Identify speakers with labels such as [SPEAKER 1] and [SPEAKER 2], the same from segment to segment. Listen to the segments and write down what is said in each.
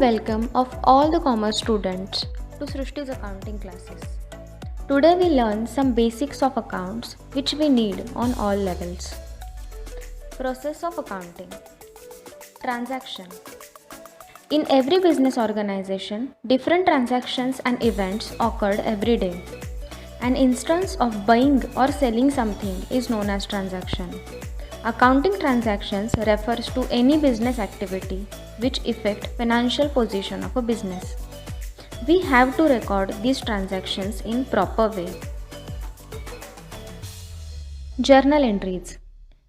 [SPEAKER 1] welcome of all the commerce students to Srishti's accounting classes. Today we learn some basics of accounts which we need on all levels. Process of accounting. Transaction. In every business organization, different transactions and events occurred every day. An instance of buying or selling something is known as transaction. Accounting transactions refers to any business activity which affect financial position of a business. We have to record these transactions in proper way. Journal entries.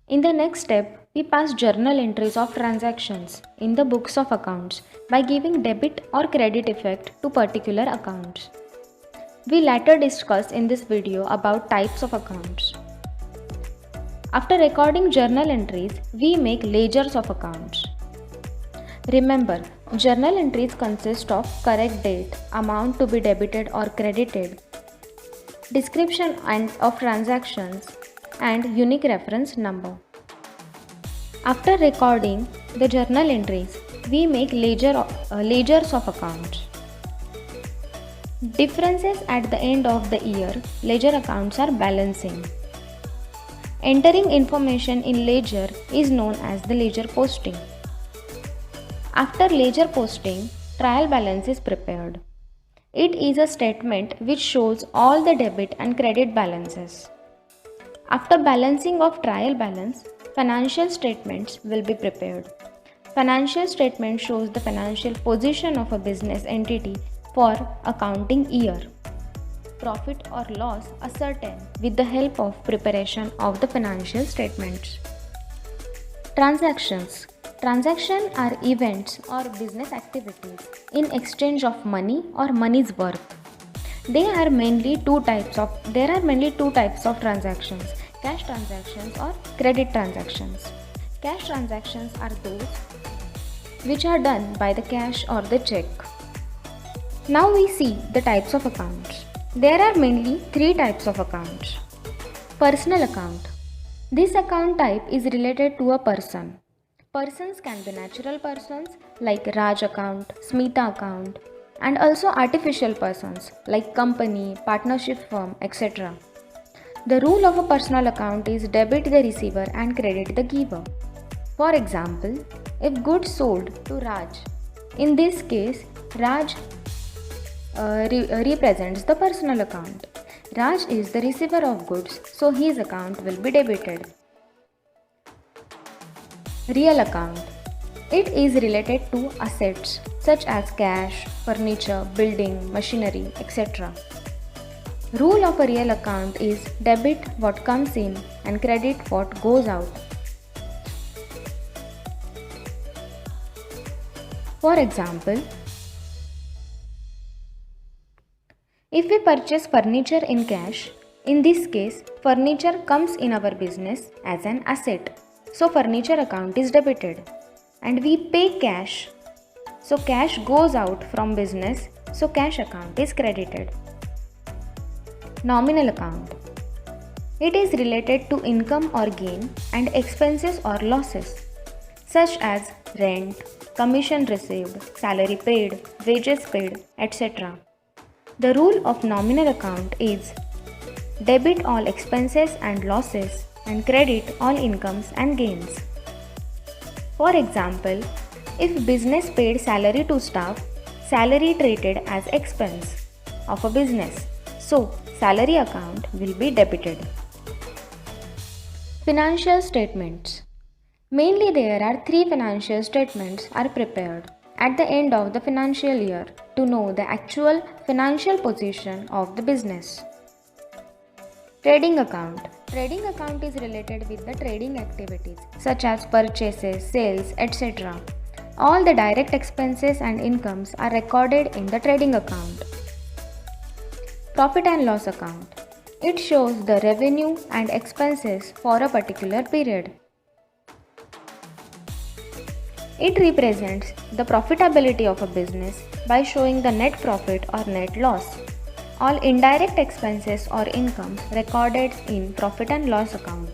[SPEAKER 1] In the next step, we pass journal entries of transactions in the books of accounts by giving debit or credit effect to particular accounts. We later discuss in this video about types of accounts. After recording journal entries, we make ledgers of accounts. Remember, journal entries consist of correct date, amount to be debited or credited, description of transactions, and unique reference number. After recording the journal entries, we make ledgers of accounts. Differences at the end of the year, ledger accounts are balancing. Entering information in ledger is known as the ledger posting. After ledger posting, trial balance is prepared. It is a statement which shows all the debit and credit balances. After balancing of trial balance, financial statements will be prepared. Financial statement shows the financial position of a business entity for accounting year. Profit or loss ascertained with the help of preparation of the financial statements. Transactions. Transactions are events or business activities in exchange of money or money's worth. There are mainly two types of transactions: cash transactions or credit transactions. Cash transactions are those which are done by the cash or the check. Now we see the types of accounts. There are mainly three types of accounts. Personal account. This account type is related to a person. Persons can be natural persons like Raj account, Smita account, and also artificial persons like company, partnership firm, etc. The rule of a personal account is debit the receiver and credit the giver. For example, if goods sold to Raj, in this case, Raj represents the personal account. Raj is the receiver of goods, so his account will be debited. Real account. It is related to assets such as cash, furniture, building, machinery, etc. Rule of a real account is debit what comes in and credit what goes out. For example, if we purchase furniture in cash, in this case, furniture comes in our business as an asset, so furniture account is debited. And we pay cash, so cash goes out from business, so cash account is credited. Nominal account. It is related to income or gain and expenses or losses, such as rent, commission received, salary paid, wages paid, etc. The rule of nominal account is debit all expenses and losses and credit all incomes and gains. For example, if business paid salary to staff, salary treated as expense of a business, so salary account will be debited. Financial statements. Mainly there are three financial statements are prepared at the end of the financial year to know the actual financial position of the business. Trading account. Trading account is related with the trading activities such as purchases, sales, etc. All the direct expenses and incomes are recorded in the trading account. Profit and loss account. It shows the revenue and expenses for a particular period. It represents the profitability of a business by showing the net profit or net loss. All indirect expenses or incomes recorded in profit and loss account.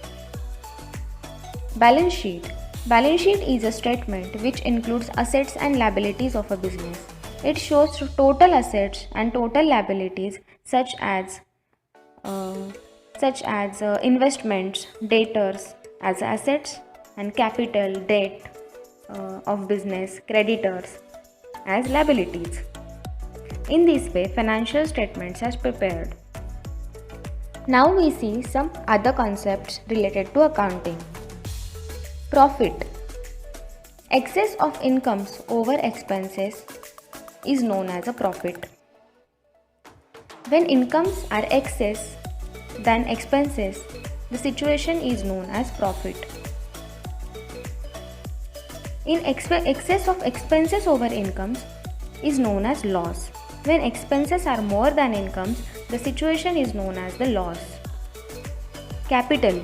[SPEAKER 1] Balance sheet. Balance sheet is a statement which includes assets and liabilities of a business. It shows total assets and total liabilities such as investments, debtors as assets, and capital, debt of business, creditors as liabilities. In this way, financial statements are prepared. Now we see some other concepts related to accounting. Profit. Excess of incomes over expenses is known as a profit. When incomes are excess than expenses, the situation is known as profit. In excess of expenses over incomes is known as loss. When expenses are more than incomes, the situation is known as the loss. Capital.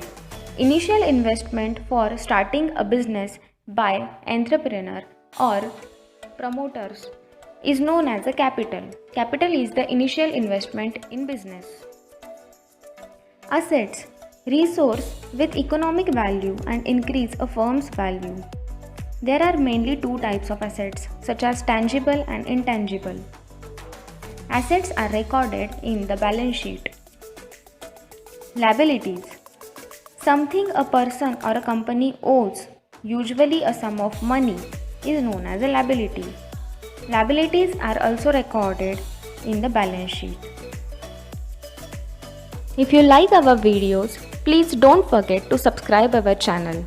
[SPEAKER 1] Initial investment for starting a business by entrepreneur or promoters is known as a capital. Capital is the initial investment in business. Assets. Resource with economic value and increase a firm's value. There are mainly two types of assets, such as tangible and intangible. Assets are recorded in the balance sheet. Liabilities. Something a person or a company owes, usually a sum of money, is known as a liability. Liabilities are also recorded in the balance sheet. If you like our videos, please don't forget to subscribe our channel.